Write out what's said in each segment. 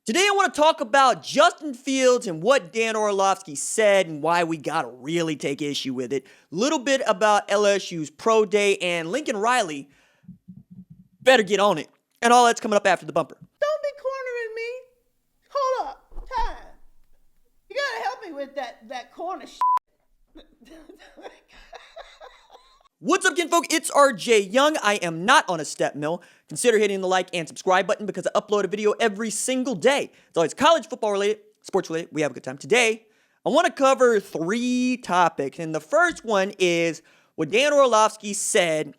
Today I want to talk about Justin Fields and what Dan Orlovsky said and why we got to really take issue with it. A little bit about LSU's Pro Day and Lincoln Riley better get on it. And all that's coming up after the bumper. Don't be cornering me. Hold up. Time. You got to help me with that corner shit. What's up, kinfolk? It's RJ Young. I am not on a step mill. Consider hitting the like and subscribe button because I upload a video every single day. It's always college football related, sports related. We have a good time. Today, I want to cover 3 topics. And the first one is what Dan Orlovsky said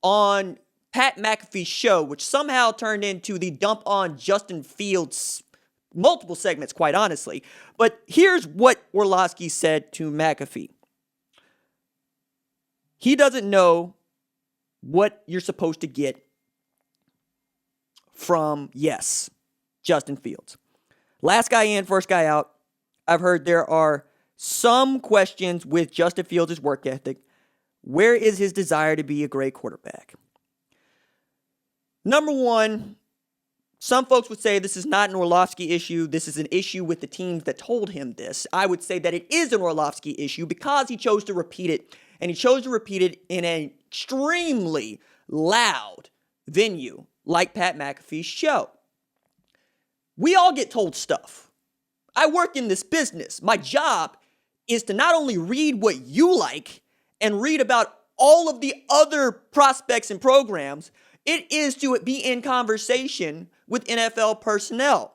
on Pat McAfee's show, which somehow turned into the dump on Justin Fields multiple segments, quite honestly. But here's what Orlovsky said to McAfee. He doesn't know what you're supposed to get from, yes, Justin Fields. Last guy in, first guy out. I've heard there are some questions with Justin Fields' work ethic. Where is his desire to be a great quarterback? Number one, some folks would say this is not an Orlovsky issue. This is an issue with the teams that told him this. I would say that it is an Orlovsky issue because he chose to repeat it. And he chose to repeat it in an extremely loud venue like Pat McAfee's show. We all get told stuff. I work in this business. My job is to not only read what you like and read about all of the other prospects and programs, it is to be in conversation with NFL personnel.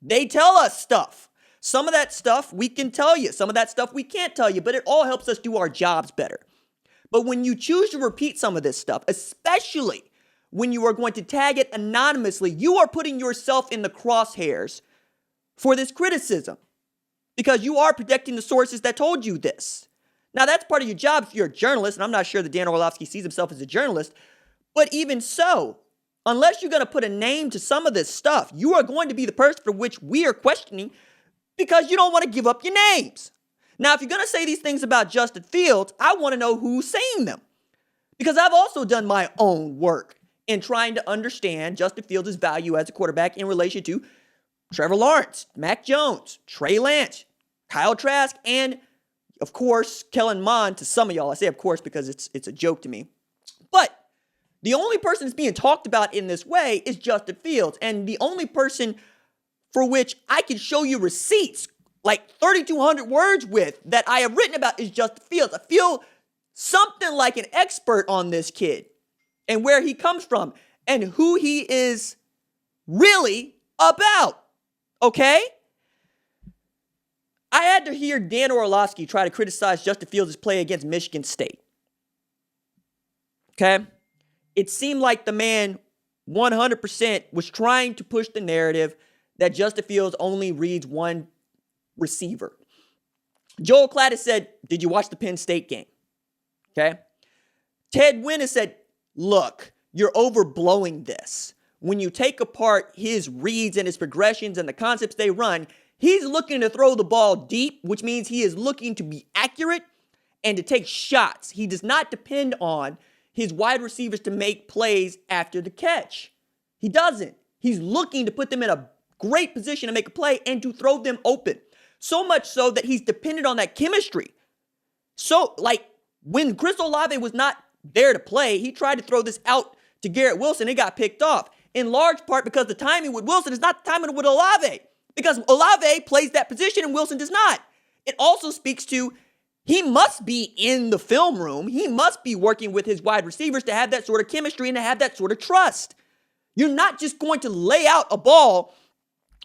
They tell us stuff. Some of that stuff we can tell you. Some of that stuff we can't tell you, but it all helps us do our jobs better. But when you choose to repeat some of this stuff, especially when you are going to tag it anonymously, you are putting yourself in the crosshairs for this criticism because you are protecting the sources that told you this. Now, that's part of your job if you're a journalist, and I'm not sure that Dan Orlovsky sees himself as a journalist, but even so, unless you're going to put a name to some of this stuff, you are going to be the person for which we are questioning because you don't want to give up your names. Now, if you're going to say these things about Justin Fields, I want to know who's saying them. Because I've also done my own work in trying to understand Justin Fields' value as a quarterback in relation to Trevor Lawrence, Mac Jones, Trey Lance, Kyle Trask, and, of course, Kellen Mond to some of y'all. I say of course because it's a joke to me. But the only person that's being talked about in this way is Justin Fields. And the only person for which I can show you receipts, like 3,200 words with, that I have written about is Justin Fields. I feel something like an expert on this kid and where he comes from and who he is really about, okay? I had to hear Dan Orlovsky try to criticize Justin Fields' play against Michigan State, okay? It seemed like the man 100% was trying to push the narrative that Justin Fields only reads one receiver. Joel Klatt has said, did you watch the Penn State game? Okay. Ted Wynn has said, look, you're overblowing this. When you take apart his reads and his progressions and the concepts they run, he's looking to throw the ball deep, which means he is looking to be accurate and to take shots. He does not depend on his wide receivers to make plays after the catch. He doesn't. He's looking to put them in a great position to make a play and to throw them open. So much so that he's dependent on that chemistry. So, like, when Chris Olave was not there to play, he tried to throw this out to Garrett Wilson. It got picked off. In large part because the timing with Wilson is not the timing with Olave. Because Olave plays that position and Wilson does not. It also speaks to he must be in the film room. He must be working with his wide receivers to have that sort of chemistry and to have that sort of trust. You're not just going to lay out a ball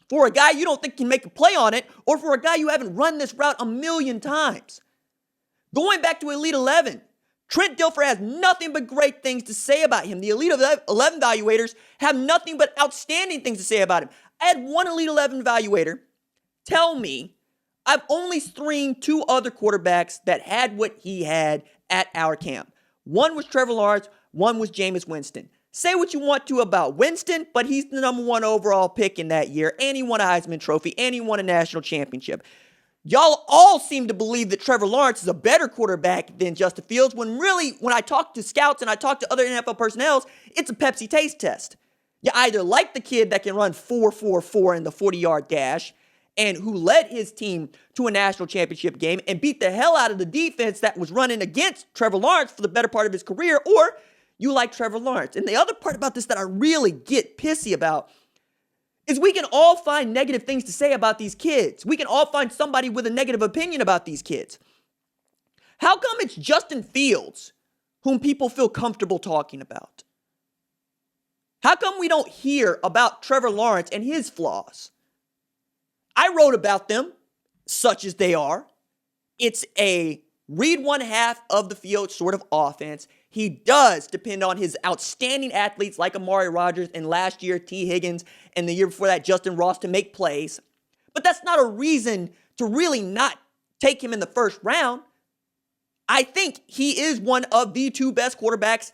for a guy you don't think can make a play on it, or for a guy you haven't run this route a million times. Going back to Elite 11, Trent Dilfer has nothing but great things to say about him. The Elite 11 evaluators have nothing but outstanding things to say about him. I had one Elite 11 evaluator tell me I've only seen 2 other quarterbacks that had what he had at our camp. One was Trevor Lawrence, one was Jameis Winston. Say what you want to about Winston, but he's the number 1 overall pick in that year, and he won a Heisman Trophy, and he won a national championship. Y'all all seem to believe that Trevor Lawrence is a better quarterback than Justin Fields, when really, when I talk to scouts and I talk to other NFL personnel, it's a Pepsi taste test. You either like the kid that can run 4.44 in the 40-yard dash and who led his team to a national championship game and beat the hell out of the defense that was running against Trevor Lawrence for the better part of his career, or you like Trevor Lawrence. And the other part about this that I really get pissy about is we can all find negative things to say about these kids. We can all find somebody with a negative opinion about these kids. How come it's Justin Fields whom people feel comfortable talking about? How come we don't hear about Trevor Lawrence and his flaws? I wrote about them, such as they are. It's a read one half of the field sort of offense. He does depend on his outstanding athletes like Amari Rodgers and last year T. Higgins and the year before that Justin Ross to make plays. But that's not a reason to really not take him in the first round. I think he is one of the two best quarterbacks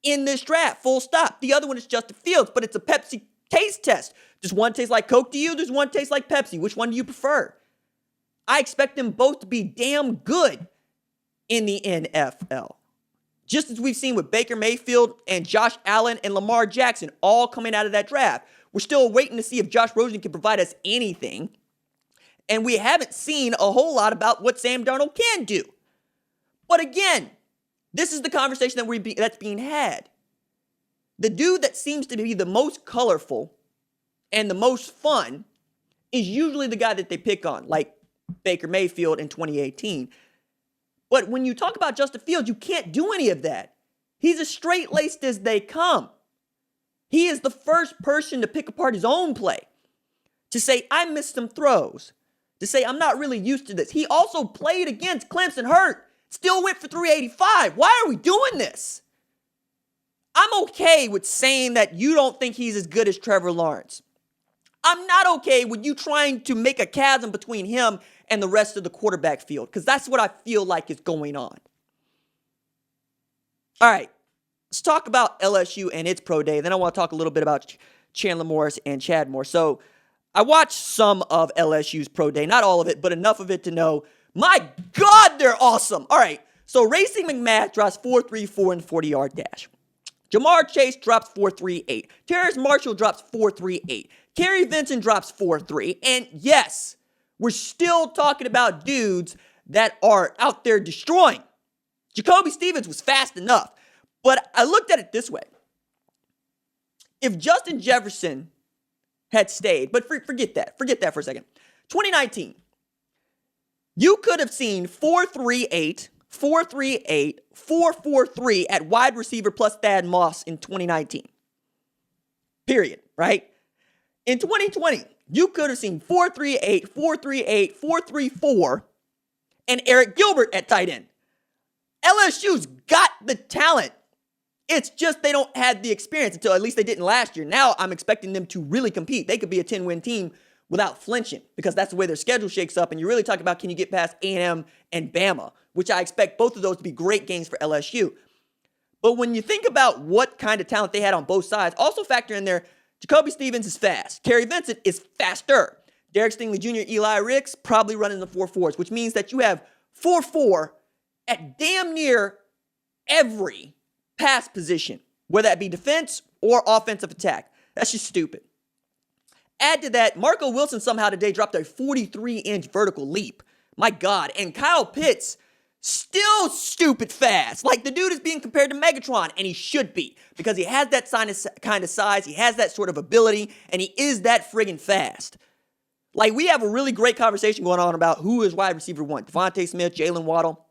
in this draft, full stop. The other one is Justin Fields, but it's a Pepsi taste test. Does one taste like Coke to you? Does one taste like Pepsi? Which one do you prefer? I expect them both to be damn good in the NFL. Just as we've seen with Baker Mayfield and Josh Allen and Lamar Jackson all coming out of that draft. We're still waiting to see if Josh Rosen can provide us anything. And we haven't seen a whole lot about what Sam Darnold can do. But again, this is the conversation that's being had. The dude that seems to be the most colorful and the most fun is usually the guy that they pick on, like Baker Mayfield in 2018. But when you talk about Justin Fields, you can't do any of that. He's as straight-laced as they come. He is the first person to pick apart his own play, to say, I missed some throws, to say, I'm not really used to this. He also played against Clemson hurt, still went for 385. Why are we doing this? I'm okay with saying that you don't think he's as good as Trevor Lawrence. I'm not okay with you trying to make a chasm between him and the rest of the quarterback field, because that's what I feel like is going on. All right, let's talk about LSU and its pro day. Then I want to talk a little bit about Chandler Morris and Chad Moore. So I watched some of LSU's pro day, not all of it, but enough of it to know, my God, they're awesome. All right, so Racing McMath drops 4.34 in the 40-yard dash. Jamar Chase drops 4.38. Terrace Marshall drops 4.38. Kerry Vincent drops 4.3. And yes, we're still talking about dudes that are out there destroying. Jacoby Stevens was fast enough. But I looked at it this way. If Justin Jefferson had stayed, but forget that for a second. 2019, you could have seen 4.38, 4.38, 4.43 at wide receiver plus Thad Moss in 2019. Period, right? In 2020, you could have seen 4.38, 4.38, 4.34, and Eric Gilbert at tight end. LSU's got the talent. It's just they don't have the experience until at least they didn't last year. Now I'm expecting them to really compete. They could be a 10-win team without flinching because that's the way their schedule shakes up. And you're really talking about, can you get past A&M and Bama, which I expect both of those to be great games for LSU. But when you think about what kind of talent they had on both sides, also factor in there, Jacoby Stevens is fast. Kerry Vincent is faster. Derek Stingley Jr., Eli Ricks, probably running the 4.4s, which means that you have 4.4 at damn near every pass position, whether that be defense or offensive attack. That's just stupid. Add to that, Marco Wilson somehow today dropped a 43-inch vertical leap. My God. And Kyle Pitts, still stupid fast. Like, the dude is being compared to Megatron, and he should be, because he has that kind of size, he has that sort of ability, and he is that friggin' fast. Like, we have a really great conversation going on about who is wide receiver one. Devontae Smith, Jalen Waddle,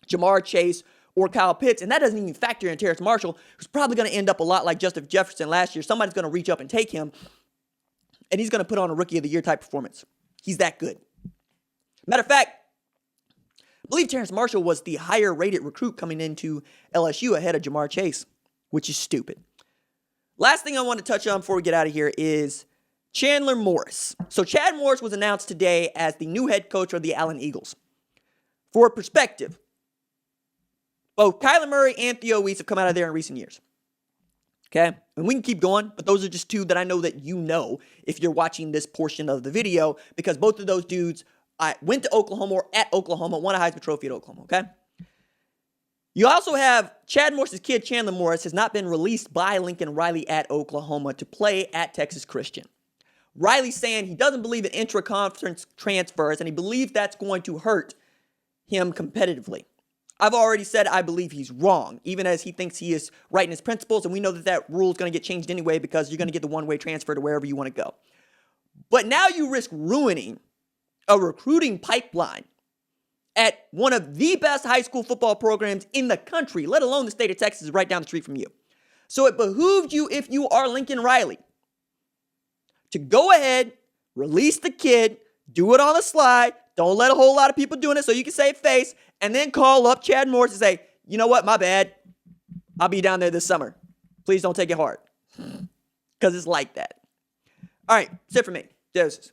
Jamar Chase, or Kyle Pitts, and that doesn't even factor in Terrace Marshall, who's probably going to end up a lot like Justin Jefferson last year. Somebody's going to reach up and take him, and he's going to put on a Rookie of the Year type performance. He's that good. Matter of fact, I believe Terrace Marshall was the higher-rated recruit coming into LSU ahead of Jamar Chase, which is stupid. Last thing I want to touch on before we get out of here is Chandler Morris. So Chad Morris was announced today as the new head coach of the Allen Eagles. For perspective, both Kyler Murray and Theo Weiss have come out of there in recent years. Okay? And we can keep going, but those are just two that I know that you know if you're watching this portion of the video, because both of those dudes went to Oklahoma or at Oklahoma, won a Heisman Trophy at Oklahoma, okay? You also have Chad Morris's kid, Chandler Morris, has not been released by Lincoln Riley at Oklahoma to play at Texas Christian. Riley's saying he doesn't believe in intra-conference transfers, and he believes that's going to hurt him competitively. I've already said I believe he's wrong, even as he thinks he is right in his principles, and we know that that rule is going to get changed anyway because you're going to get the one-way transfer to wherever you want to go. But now you risk ruining a recruiting pipeline at one of the best high school football programs in the country, let alone the state of Texas, right down the street from you. So it behooves you, if you are Lincoln Riley, to go ahead, release the kid, do it on the slide, don't let a whole lot of people doing it so you can save face, and then call up Chad Morris and say, you know what, my bad. I'll be down there this summer. Please don't take it hard. Because it's like that. All right, that's it for me. Deuces.